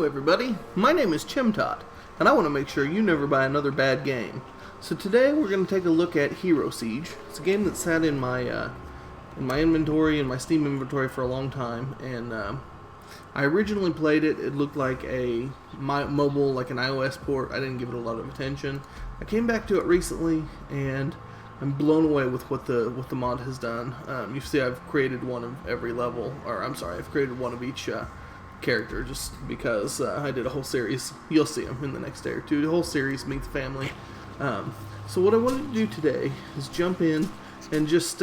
Hello everybody, my name is Chimtot, and I want to make sure you never buy another bad game. So today we're going to take a look at Hero Siege. It's a game that sat in my inventory, in my Steam inventory for a long time, and I originally played it. It looked like a mobile, like an iOS port. I didn't give it a lot of attention. I came back to it recently, and I'm blown away with what the mod has done. You see, I've created one of every level, or I'm sorry, I've created one of each character just because I did a whole series. You'll see them in the next day or two. The whole series, Meet the Family. So what I wanted to do today is jump in and just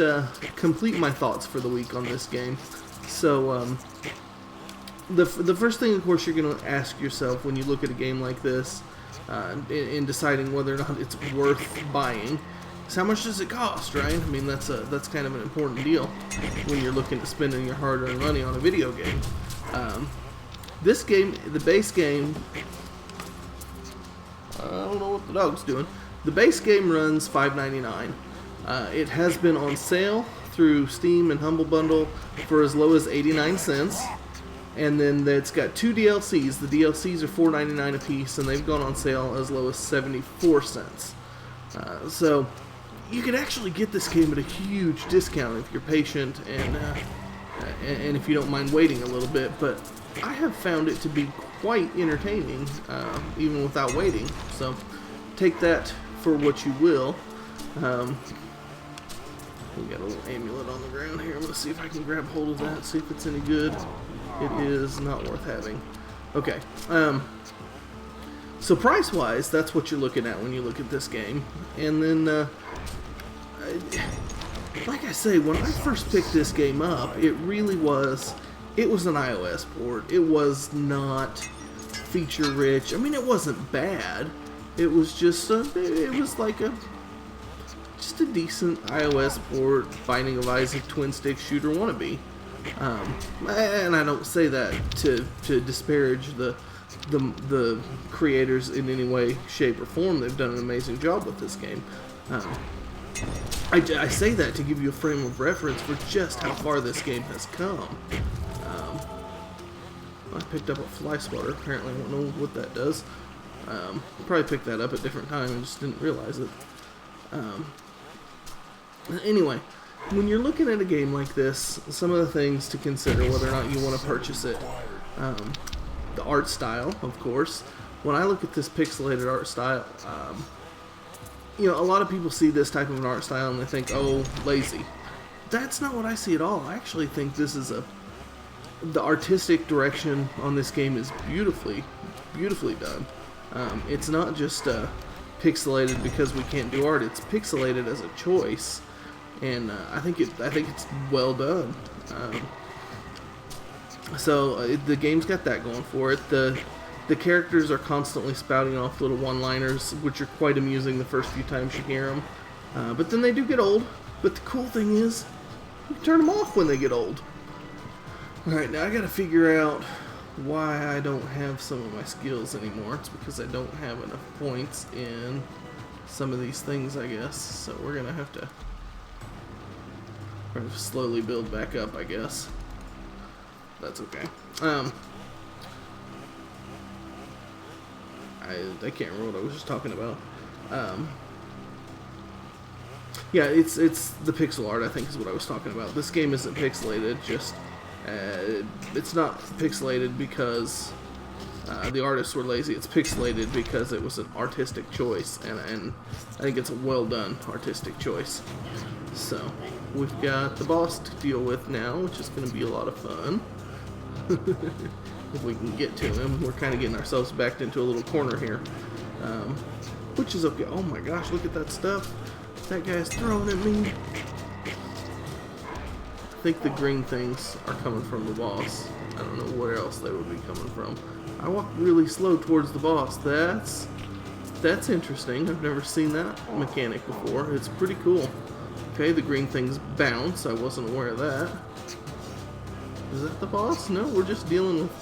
complete my thoughts for the week on this game. So the first thing, of course, you're going to ask yourself when you look at a game like this in deciding whether or not it's worth buying is how much does it cost, right? I mean, that's kind of an important deal when you're looking at spending your hard-earned money on a video game. This game, the base game, I don't know what the dog's doing. The base game runs $5.99. It has been on sale through Steam and Humble Bundle for as low as 89 cents. And then it's got two DLCs. The DLCs are $4.99 a piece, and they've gone on sale as low as 74 cents. So you can actually get this game at a huge discount if you're patient and if you don't mind waiting a little bit. But I have found it to be quite entertaining, even without waiting. So take that for what you will. We got a little amulet on the ground here. I'm going to see if I can grab hold of that, see if it's any good. It is not worth having. Okay. So price-wise, that's what you're looking at when you look at this game. And then, like I say, when I first picked this game up, it really was... It was an iOS port. It was not feature-rich. I mean, it wasn't bad. It was just it was like just a decent iOS port, Binding of Isaac twin-stick shooter wannabe. And I don't say that to disparage the creators in any way, shape, or form. They've done an amazing job with this game. I say that to give you a frame of reference for just how far this game has come. I picked up a fly swatter. Apparently, I don't know what that does. Probably picked that up at a different time and just didn't realize it. Anyway, when you're looking at a game like this, some of the things to consider whether or not you want to purchase it. The art style, of course. When I look at this pixelated art style, you know, a lot of people see this type of an art style and they think, oh, lazy. That's not what I see at all. I actually think this is the artistic direction on this game is beautifully done. It's not just pixelated because we can't do art. It's pixelated as a choice, and I think it's well done. So the game's got that going for it. The characters are constantly spouting off little one-liners, which are quite amusing the first few times you hear them. But then they do get old. But the cool thing is, you can turn them off when they get old. Alright, now I gotta figure out why I don't have some of my skills anymore. It's because I don't have enough points in some of these things, I guess. So we're gonna have to slowly build back up, I guess. That's okay. I can't remember what I was just talking about. Yeah, it's the pixel art, I think, is what I was talking about. This game isn't pixelated, just it's not pixelated because the artists were lazy. It's pixelated because it was an artistic choice, and I think it's a well done artistic choice. So we've got the boss to deal with now, which is going to be a lot of fun. If we can get to him. We're kind of getting ourselves backed into a little corner here, which is okay. Oh my gosh, look at that stuff that guy's throwing at me. I think the green things are coming from the boss. I don't know where else they would be coming from. I walked really slow towards the boss. That's interesting. I've never seen that mechanic before. It's pretty cool. Okay, the green things bounce. I wasn't aware of that. Is that the boss? No, we're just dealing with...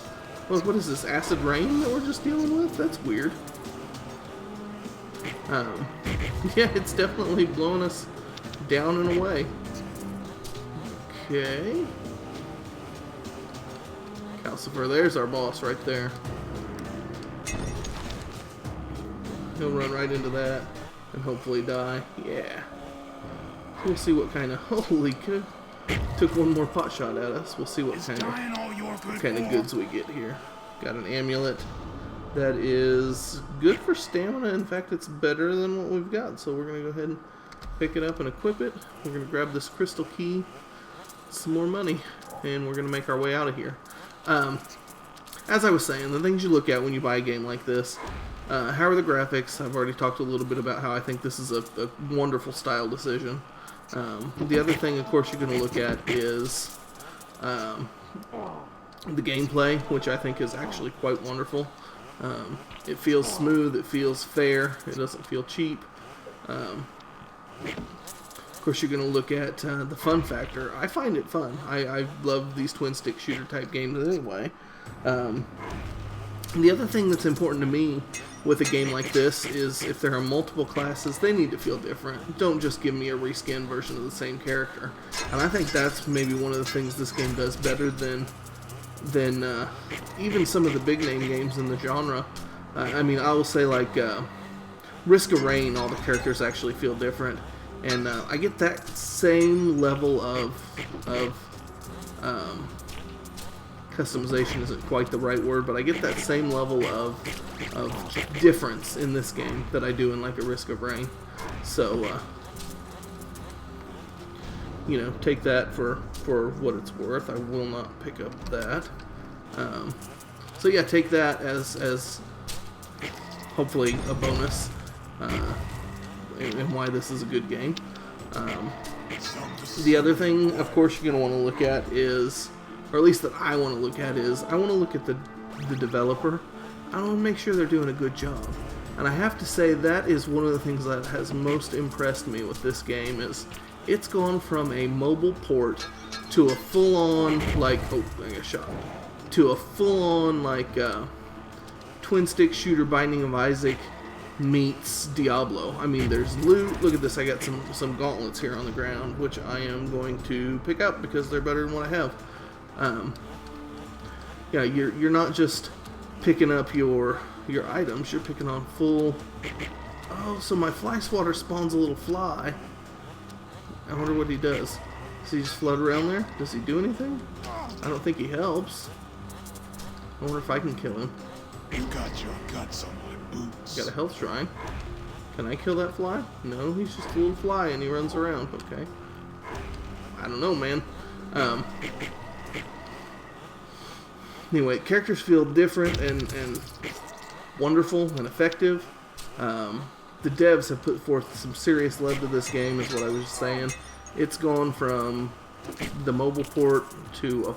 What is this, acid rain that we're just dealing with? That's weird. Yeah, it's definitely blowing us down and away. Okay. Calcifer, there's our boss right there. he'll run right into that and hopefully die. Yeah. We'll see what kind of... Holy cow. Took one more pot shot at us. We'll see what kind of goods we get here. Got an amulet that is good for stamina. In fact, it's better than what we've got. So we're going to go ahead and pick it up and equip it. We're going to grab this crystal key, some more money, and we're going to make our way out of here. As I was saying, the things you look at when you buy a game like this, how are the graphics? I've already talked a little bit about how I think this is a wonderful style decision. The other thing, of course, you're going to look at is the gameplay, which I think is actually quite wonderful. It feels smooth, it feels fair, it doesn't feel cheap. Of course, you're going to look at the fun factor. I find it fun. I love these twin-stick shooter type games anyway. The other thing that's important to me with a game like this is if there are multiple classes, they need to feel different. Don't just give me a reskin version of the same character. And I think that's maybe one of the things this game does better than even some of the big name games in the genre. I mean, I will say like Risk of Rain, all the characters actually feel different. And I get that same level of customization isn't quite the right word, but I get that same level of difference in this game that I do in like a Risk of Rain. So, you know, take that for what it's worth. I will not pick up that. So yeah, take that as hopefully a bonus, and why this is a good game. The other thing, of course, you're going to want to look at is, or at least that I want to look at is, I want to look at the developer. I want to make sure they're doing a good job. And I have to say that is one of the things that has most impressed me with this game is it's gone from a mobile port to a full-on, like, oh, I got shot, to a full-on, like, twin-stick shooter Binding of Isaac meets Diablo. I mean, there's loot. Look at this. I got some gauntlets here on the ground, which I am going to pick up because they're better than what I have. Yeah, you're not just picking up your items. You're picking on full. Oh, so my fly swatter spawns a little fly. I wonder what he does. Does he just float around there? Does he do anything? I don't think he helps. I wonder if I can kill him. You got your guts on my boots. Got a health shrine. Can I kill that fly? No, he's just a little fly and he runs around. Okay. I don't know, man. Anyway, characters feel different and wonderful and effective. The devs have put forth some serious love to this game, is what I was just saying. It's gone from the mobile port to a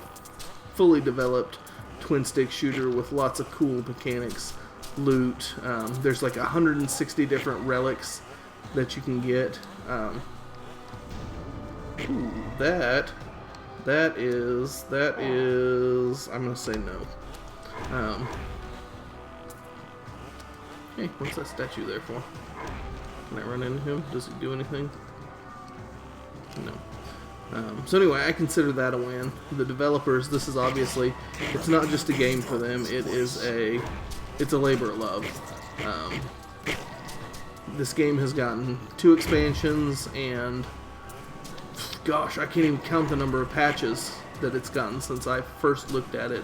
fully developed twin-stick shooter with lots of cool mechanics, loot. There's like 160 different relics that you can get. Ooh, that is, I'm gonna say no. Hey, what's that statue there for? Can I run into him? Does he do anything? No. So anyway, I consider that a win. The developers, this is obviously, it's not just a game for them, it's a labor of love. This game has gotten 2 expansions and, gosh, I can't even count the number of patches that it's gotten since I first looked at it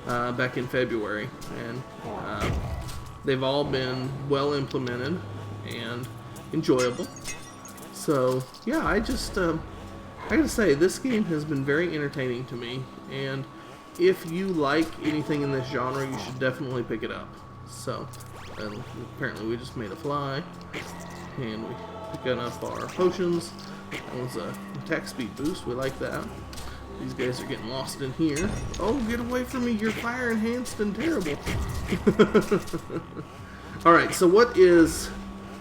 back in February. And they've all been well implemented and enjoyable. So, yeah, I gotta say, this game has been very entertaining to me, and if you like anything in this genre, you should definitely pick it up. So, apparently we just made a fly, and we picked up our potions. That was a attack speed boost, we like that. These guys are getting lost in here. Oh, get away from me, you're fire enhanced and terrible. Alright, so what is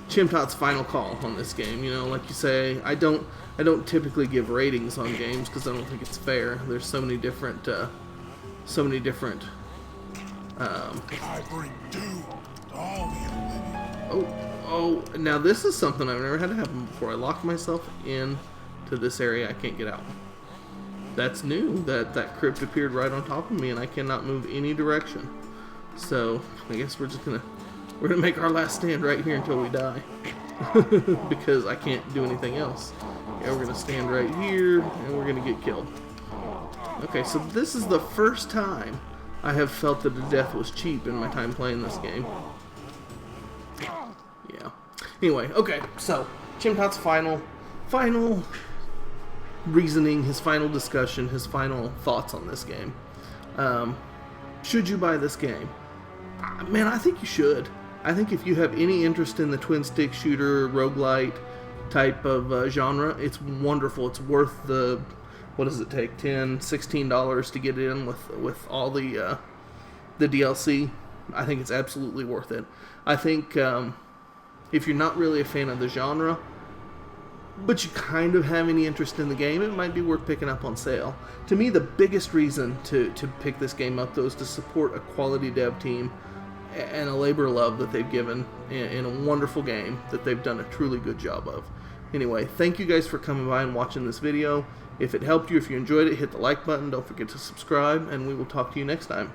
chimtot's final call on this game? You know, like you say, I don't typically give ratings on games because I don't think it's fair. There's so many different I bring doom to all the unliving. Oh, now this is something I've never had to happen before. I locked myself in to this area. I can't get out. That's new. That crypt appeared right on top of me and I cannot move any direction. So I guess we're just gonna We're gonna make our last stand right here until we die. Because I can't do anything else. Yeah, we're gonna stand right here, and we're gonna get killed. Okay, so this is the first time I have felt that the death was cheap in my time playing this game. Yeah. Anyway, okay, so Chimtot's final reasoning, his final discussion, his final thoughts on this game. Should you buy this game? Man, I think you should. I think if you have any interest in the twin stick shooter, roguelite type of genre, it's wonderful. It's worth the, what does it take, $10, $16 to get in with all the DLC. I think it's absolutely worth it. I think if you're not really a fan of the genre, but you kind of have any interest in the game, it might be worth picking up on sale. To me, the biggest reason to pick this game up, though, is to support a quality dev team and a labor of love that they've given in a wonderful game that they've done a truly good job of. Anyway, thank you guys for coming by and watching this video. If it helped you, if you enjoyed it, hit the like button. Don't forget to subscribe, and we will talk to you next time.